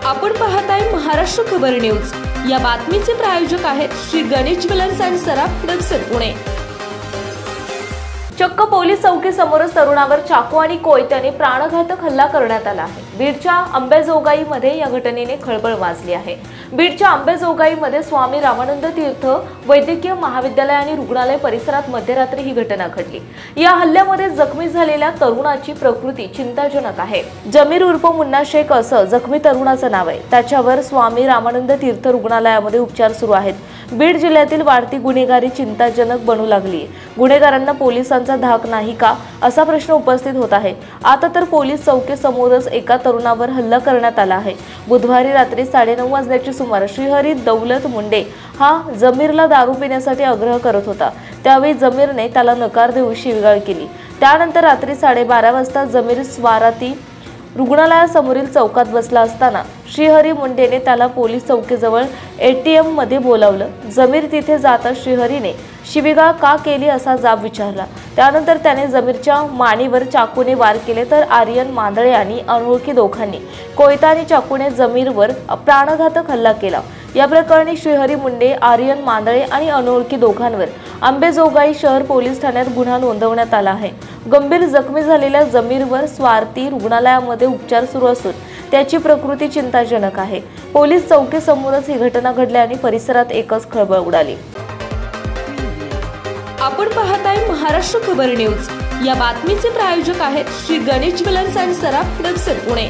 आपण पाहताय महाराष्ट्र खबर न्यूज। या बातमीचे प्रायोजक आहेत Shri Ganesh jewellers and Saraf products Pune. चक्क पोलीस चौकी समोरच तरुणावर चाकू आणि कोयत्याने प्राणघातक हल्ला करण्यात आला आहे। बीडच्या अंबेजोगाईमध्ये या घटनेने खळबळ माजली आहे। बीडच्या अंबेजोगाईमध्ये स्वामी रामानंद तीर्थ वैद्यकीय महाविद्यालय आणि रुग्णालय परिसरात मध्यरात्री ही घटना घडली। या हल्ल्यामध्ये जखमी झालेल्या तरुणाची प्रकृती चिंताजनक आहे। जमीर उर्फ मुन्ना शेख असं जखमी तरुणाचं नाव आहे। त्याच्यावर स्वामी रामानंद तीर्थ रुग्णालयामध्ये उपचार सुरू आहेत। बीड जिल्ह्यातील वाढती गुन्हेगारी चिंताजनक बनू लागली आहे। गुन्हेगारांना पोलिसांचा धाक नाही का असा प्रश्न उपस्थित होत आहे। आता तर पोलीस चौकीसमोरच एका तरुणावर हल्ला करण्यात आला आहे। बुधवारी रात्री 9:30 वाजण्याच्या सुमारास श्रीहरी दौलत मुंडे हा जमीरला दारू पिण्यासाठी आग्रह करत होता। त्यावेळी जमीरने त्याला नकार देऊन शिवीगाळ केली। त्यानंतर रात्री 12:30 वाजता जमीर स्वाराती रुग्णालयासमोरील चौकात बसला असताना श्रीहरी मुंडेने त्याला पोलीस चौकीजवळ ATM मध्ये बोलावलं। जमीर तिथे जाता श्रीहरीने शिवीगाळ का केली असा जाब विचारला। त्यानंतर त्याने जमीरच्या मानेवर चाकूने वार केले तर आर्यन मांदळे आणि अनोळखी दोघांनी कोयता आणि चाकूने जमीरवर प्राणघातक हल्ला केला। या प्रकरणी श्रीहरी मुंडे, आर्यन मांदळे आणि अनोळखी दोघांवर अंबेजोगाई शहर पोलीस ठाण्यात गुन्हा नोंदवण्यात आला आहे। गंभीर जखमी झालेल्या जमीरवर स्वारती रुग्णालयामध्ये उपचार सुरू असून त्याची प्रकृती चिंताजनक आहे। पोलीस चौकीसमोरच ही घटना घडल्याने परिसरात एकच खळबळ उडाली। आपण पाहताय महाराष्ट्र खबर न्यूज। या बातमीचे प्रायोजक आहेत Shri Ganesh jewellers and Saraf products Pune.